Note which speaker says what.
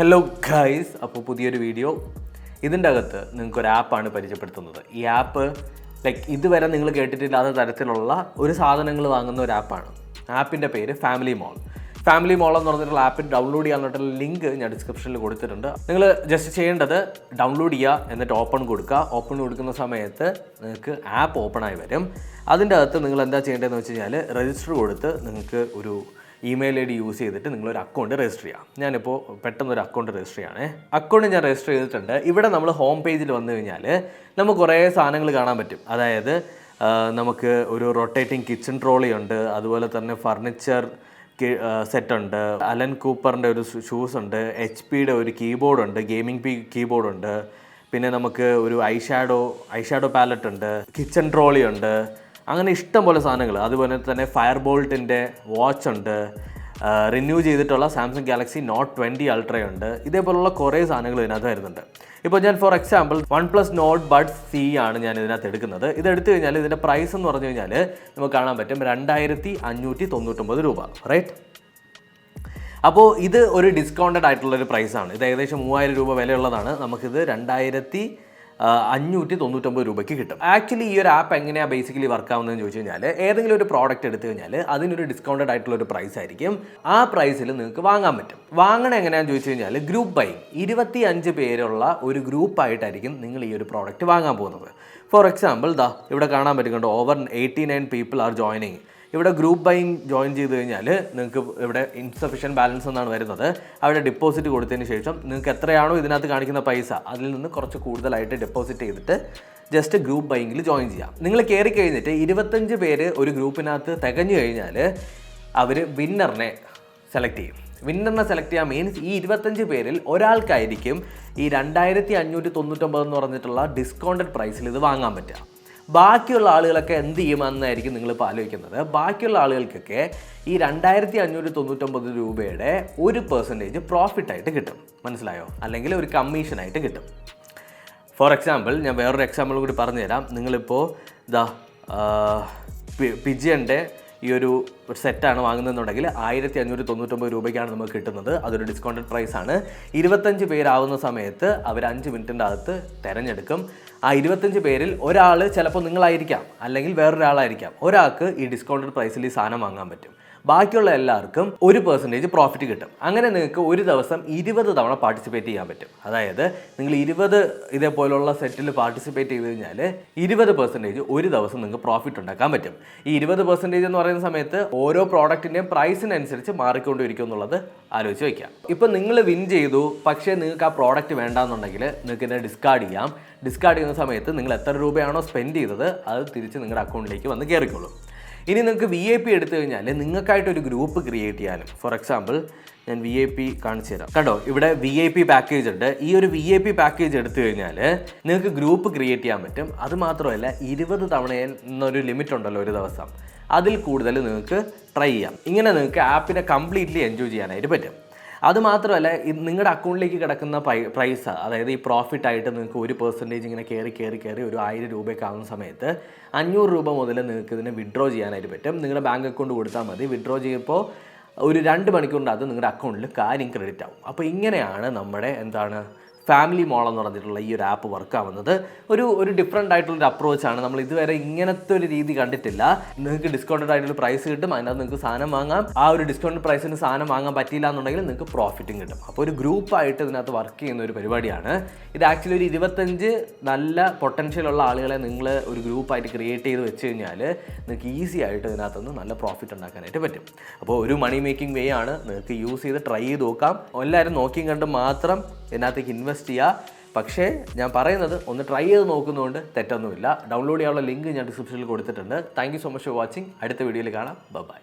Speaker 1: Hello guys, അപ്പോൾ പുതിയൊരു video. ഇതിൻ്റെ അകത്ത് നിങ്ങൾക്കൊരു ആപ്പാണ് പരിചയപ്പെടുത്തുന്നത്. ഈ ആപ്പ് ഇതുവരെ നിങ്ങൾ കേട്ടിട്ടില്ലാത്ത തരത്തിലുള്ള ഒരു സാധനങ്ങൾ വാങ്ങുന്ന ഒരു ആപ്പാണ്. ആപ്പിൻ്റെ പേര് ഫാമിലി മോൾ. ഫാമിലി മോൾ എന്ന് പറഞ്ഞിട്ടുള്ള ആപ്പ് ഡൗൺലോഡ് ചെയ്യാനായിട്ടുള്ള ലിങ്ക് ഞാൻ ഡിസ്ക്രിപ്ഷനിൽ കൊടുത്തിട്ടുണ്ട്. നിങ്ങൾ ജസ്റ്റ് ചെയ്യേണ്ടത് ഡൗൺലോഡ് ചെയ്യുക, എന്നിട്ട് ഓപ്പൺ കൊടുക്കുക. ഓപ്പൺ കൊടുക്കുന്ന സമയത്ത് നിങ്ങൾക്ക് ആപ്പ് ഓപ്പണായി വരും. അതിൻ്റെ അകത്ത് നിങ്ങൾ എന്താ ചെയ്യേണ്ടതെന്ന് വെച്ച് കഴിഞ്ഞാൽ രജിസ്റ്റർ കൊടുത്ത് നിങ്ങൾക്ക് ഒരു ഇമെയിൽ ഐ ഡി യൂസ് ചെയ്തിട്ട് നിങ്ങളൊരു അക്കൗണ്ട് രജിസ്റ്റർ ചെയ്യാം. ഞാനിപ്പോൾ പെട്ടെന്നൊരു അക്കൗണ്ട് രജിസ്റ്റർ ചെയ്യണേ. അക്കൗണ്ട് ഞാൻ രജിസ്റ്റർ ചെയ്തിട്ടുണ്ട്. ഇവിടെ നമ്മൾ ഹോം പേജിൽ വന്നു കഴിഞ്ഞാൽ നമുക്ക് കുറേ സാധനങ്ങൾ കാണാൻ പറ്റും. അതായത് നമുക്ക് ഒരു റൊട്ടേറ്റിംഗ് കിച്ചൺ ട്രോളി ഉണ്ട്, അതുപോലെ തന്നെ ഫർണിച്ചർ സെറ്റ് ഉണ്ട്, അലൻ കൂപ്പറിൻ്റെ ഒരു ഷൂസ് ഉണ്ട്, HP-യുടെ ഒരു കീബോർഡ് ഉണ്ട്, ഗെയിമിംഗ് കീബോർഡ് ഉണ്ട്, പിന്നെ നമുക്ക് ഒരു ഐഷാഡോ പാലറ്റ് ഉണ്ട്, കിച്ചൺ ട്രോളി ഉണ്ട്, അങ്ങനെ ഇഷ്ടം പോലെ സാധനങ്ങൾ. അതുപോലെ തന്നെ ഫയർ ബോൾട്ടിൻ്റെ വാച്ച് ഉണ്ട്, റിന്യൂ ചെയ്തിട്ടുള്ള സാംസങ് ഗാലക്സി നോട്ട് 20 അൾട്ര ഉണ്ട്. ഇതേപോലുള്ള കുറേ സാധനങ്ങൾ ഇതിനകത്ത് വരുന്നുണ്ട്. ഇപ്പോൾ ഞാൻ for example OnePlus Nord Buds C ആണ് ഞാൻ ഇതിനകത്ത് എടുക്കുന്നത്. ഇതെടുത്തു കഴിഞ്ഞാൽ ഇതിൻ്റെ പ്രൈസ് എന്ന് പറഞ്ഞു കഴിഞ്ഞാൽ നമുക്ക് കാണാൻ പറ്റും 2599 രൂപ, റൈറ്റ്? അപ്പോൾ ഇത് ഒരു ഡിസ്കൗണ്ടഡ് ആയിട്ടുള്ളൊരു പ്രൈസാണ്. ഇത് ഏകദേശം 3000 രൂപ വിലയുള്ളതാണ്. നമുക്കിത് 2599 രൂപയ്ക്ക് കിട്ടും. ആക്ച്വലി ഈ ഒരു ആപ്പ് എങ്ങനെയാണ് ബേസിക്കലി വർക്ക് ആവുന്നതെന്ന് ചോദിച്ചു കഴിഞ്ഞാൽ, ഏതെങ്കിലും ഒരു പ്രോഡക്റ്റ് എടുത്തു കഴിഞ്ഞാൽ അതിനൊരു ഡിസ്കൗണ്ടഡ് ആയിട്ടുള്ള ഒരു പ്രൈസ് ആയിരിക്കും. ആ പ്രൈസിൽ നിങ്ങൾക്ക് വാങ്ങാൻ പറ്റും. വാങ്ങണം എങ്ങനെയാണെന്ന് ചോദിച്ചു കഴിഞ്ഞാൽ ഗ്രൂപ്പ് ബൈയിങ്. 25 പേരുള്ള ഒരു ഗ്രൂപ്പായിട്ടായിരിക്കും നിങ്ങൾ ഈ ഒരു പ്രോഡക്റ്റ് വാങ്ങാൻ പോകുന്നത്. ഫോർ എക്സാമ്പിൾ ഇവിടെ കാണാൻ പറ്റുന്നുണ്ട് ഓവർ 89 പീപ്പിൾ ആർ ജോയിനിങ്. ഇവിടെ ഗ്രൂപ്പ് ബൈയിങ് ജോയിൻ ചെയ്ത് കഴിഞ്ഞാൽ നിങ്ങൾക്ക് ഇവിടെ ഇൻസഫിഷ്യൻറ്റ് ബാലൻസ് എന്നാണ് വരുന്നത്. അവിടെ ഡെപ്പോസിറ്റ് കൊടുത്തതിന് ശേഷം നിങ്ങൾക്ക് എത്രയാണോ ഇതിനകത്ത് കാണിക്കുന്ന പൈസ അതിൽ നിന്ന് കുറച്ച് കൂടുതലായിട്ട് ഡെപ്പോസിറ്റ് ചെയ്തിട്ട് ജസ്റ്റ് ഗ്രൂപ്പ് ബൈയിങ്ങിൽ ജോയിൻ ചെയ്യാം. നിങ്ങൾ കയറി കഴിഞ്ഞിട്ട് 25 പേര് ഒരു ഗ്രൂപ്പിനകത്ത് തികഞ്ഞു കഴിഞ്ഞാൽ അവർ വിന്നറിനെ സെലക്ട് ചെയ്യും. വിന്നറിനെ സെലക്ട് ചെയ്യാൻ മീൻസ് ഈ 25 പേരിൽ ഒരാൾക്കായിരിക്കും ഈ 2599 എന്ന് പറഞ്ഞിട്ടുള്ള ഡിസ്കൗണ്ടഡ് പ്രൈസിൽ ഇത് വാങ്ങാൻ പറ്റുക. ബാക്കിയുള്ള ആളുകളൊക്കെ എന്ത് ചെയ്യുമെന്നായിരിക്കും നിങ്ങളിപ്പോൾ ആലോചിക്കുന്നത്. ബാക്കിയുള്ള ആളുകൾക്കൊക്കെ ഈ 2599 രൂപയുടെ 1% പ്രോഫിറ്റായിട്ട് കിട്ടും. മനസ്സിലായോ? അല്ലെങ്കിൽ ഒരു കമ്മീഷനായിട്ട് കിട്ടും. ഫോർ എക്സാമ്പിൾ ഞാൻ വേറൊരു എക്സാമ്പിൾ കൂടി പറഞ്ഞുതരാം. നിങ്ങളിപ്പോൾ പിജിയൻ്റെ ഈ ഒരു സെറ്റാണ് വാങ്ങുന്നതെന്നുണ്ടെങ്കിൽ 1599 രൂപയ്ക്കാണ് നമുക്ക് കിട്ടുന്നത്. അതൊരു ഡിസ്കൗണ്ടഡ് പ്രൈസാണ്. 25 പേരാവുന്ന സമയത്ത് അവർ 5 മിനിറ്റിൻ്റെ അകത്ത് തിരഞ്ഞെടുക്കും. ആ 25 പേരിൽ ഒരാൾ ചിലപ്പോൾ നിങ്ങളായിരിക്കാം, അല്ലെങ്കിൽ വേറൊരാളായിരിക്കാം. ഒരാൾക്ക് ഈ ഡിസ്കൗണ്ടഡ് പ്രൈസിൽ ഈ സാധനം വാങ്ങാൻ പറ്റും. ബാക്കിയുള്ള എല്ലാവർക്കും 1% പ്രോഫിറ്റ് കിട്ടും. അങ്ങനെ നിങ്ങൾക്ക് ഒരു ദിവസം 20 തവണ പാർട്ടിസിപ്പേറ്റ് ചെയ്യാൻ പറ്റും. അതായത് നിങ്ങൾ 20 ഇതേപോലുള്ള സെറ്റിൽ പാർട്ടിസിപ്പേറ്റ് ചെയ്ത് കഴിഞ്ഞാൽ 20% ഒരു ദിവസം നിങ്ങൾക്ക് പ്രോഫിറ്റ് ഉണ്ടാക്കാൻ പറ്റും. ഈ 20% എന്ന് പറയുന്ന സമയത്ത് ഓരോ പ്രോഡക്റ്റിൻ്റെയും പ്രൈസിനനുസരിച്ച് മാറിക്കൊണ്ടിരിക്കും എന്നുള്ളത് ആലോചിച്ച് വയ്ക്കാം. ഇപ്പം നിങ്ങൾ വിൻ ചെയ്തു, പക്ഷേ നിങ്ങൾക്ക് ആ പ്രോഡക്റ്റ് വേണ്ടാന്നുണ്ടെങ്കിൽ നിങ്ങൾക്ക് ഇതിനെ ഡിസ്കാർഡ് ചെയ്യാം. ഡിസ്കാർഡ് ചെയ്യുന്ന സമയത്ത് നിങ്ങൾ എത്ര രൂപയാണോ സ്പെൻഡ് ചെയ്തത് അത് തിരിച്ച് നിങ്ങളുടെ അക്കൗണ്ടിലേക്ക് വന്ന് കയറിക്കോളും. ഇനി നിങ്ങൾക്ക് VIP എടുത്തു കഴിഞ്ഞാൽ നിങ്ങൾക്കായിട്ടൊരു ഗ്രൂപ്പ് ക്രിയേറ്റ് ചെയ്യാനും. ഫോർ എക്സാമ്പിൾ ഞാൻ VIP കാണിച്ചു തരാം. കണ്ടോ, ഇവിടെ VIP പാക്കേജ് ഉണ്ട്. ഈ ഒരു VIP പാക്കേജ് എടുത്തു കഴിഞ്ഞാൽ നിങ്ങൾക്ക് ഗ്രൂപ്പ് ക്രിയേറ്റ് ചെയ്യാൻ പറ്റും. അതുമാത്രമല്ല 20 തവണ എന്നൊരു ലിമിറ്റ് ഉണ്ടല്ലോ ഒരു ദിവസം, അതിൽ കൂടുതൽ നിങ്ങൾക്ക് ട്രൈ ചെയ്യാം. ഇങ്ങനെ നിങ്ങൾക്ക് ആപ്പിനെ കംപ്ലീറ്റ്ലി എൻജോയ് ചെയ്യാനായിട്ട് പറ്റും. അതുമാത്രമല്ല നിങ്ങളുടെ അക്കൗണ്ടിലേക്ക് കിടക്കുന്ന പ്രൈസ്, അതായത് ഈ പ്രോഫിറ്റായിട്ട് നിങ്ങൾക്ക് 1% ഇങ്ങനെ കയറി ഒരു 1000 രൂപയൊക്കെ ആകുന്ന സമയത്ത് 500 രൂപ മുതൽ നിങ്ങൾക്ക് ഇതിനെ വിഡ്രോ ചെയ്യാനായിട്ട് പറ്റും. നിങ്ങളുടെ ബാങ്ക് അക്കൗണ്ട് കൊടുത്താൽ മതി. വിഡ്രോ ചെയ്യുമ്പോൾ ഒരു 2 മണിക്കൂറിനകത്ത് നിങ്ങളുടെ അക്കൗണ്ടിൽ കാര്യം ക്രെഡിറ്റ് ആവും. അപ്പോൾ ഇങ്ങനെയാണ് നമ്മുടെ ഫാമിലി മോൾ എന്ന് പറഞ്ഞിട്ടുള്ള ഈ ഒരു ആപ്പ് വർക്ക് ആവുന്നത്. ഒരു ഡിഫറെൻ്റ് ആയിട്ടുള്ളൊരു അപ്രോച്ചാണ്. നമ്മൾ ഇതുവരെ ഇങ്ങനത്തെ ഒരു രീതി കണ്ടിട്ടില്ല. നിങ്ങൾക്ക് ഡിസ്കൗണ്ടഡ് ആയിട്ടുള്ള പ്രൈസ് കിട്ടും, അതിനകത്ത് നിങ്ങൾക്ക് സാധനം വാങ്ങാം. ആ ഒരു ഡിസ്കൗണ്ട് പ്രൈസിന് സാധനം വാങ്ങാൻ പറ്റിയില്ല എന്നുണ്ടെങ്കിൽ നിങ്ങൾക്ക് പ്രോഫിറ്റും കിട്ടും. അപ്പോൾ ഒരു ഗ്രൂപ്പായിട്ട് ഇതിനകത്ത് വർക്ക് ചെയ്യുന്ന ഒരു പരിപാടിയാണ് ഇത്. ആക്ച്വലി ഒരു 25 നല്ല പൊട്ടൻഷ്യലുള്ള ആളുകളെ നിങ്ങൾ ഒരു ഗ്രൂപ്പായിട്ട് ക്രിയേറ്റ് ചെയ്ത് വെച്ച് കഴിഞ്ഞാൽ നിങ്ങൾക്ക് ഈസി ആയിട്ട് ഇതിനകത്തുനിന്ന് നല്ല പ്രോഫിറ്റ് ഉണ്ടാക്കാനായിട്ട് പറ്റും. അപ്പോൾ ഒരു മണി മേക്കിംഗ് വേ ആണ്. നിങ്ങൾക്ക് യൂസ് ചെയ്ത് ട്രൈ ചെയ്ത് നോക്കാം. എല്ലാവരും നോക്കിയും കണ്ട് മാത്രം ഇതിനകത്തേക്ക് ഇൻവെസ്റ്റ് ചെയ്യുക. പക്ഷേ ഞാൻ പറയുന്നത് ഒന്ന് ട്രൈ ചെയ്ത് നോക്കുന്നതുകൊണ്ട് തെറ്റൊന്നുമില്ല. ഡൗൺലോഡ് ചെയ്യാനുള്ള ലിങ്ക് ഞാൻ ഡിസ്ക്രിപ്ഷനിൽ കൊടുത്തിട്ടുണ്ട്. Thank you so much for watching. അടുത്ത വീഡിയോയിൽ കാണാം. ബൈ.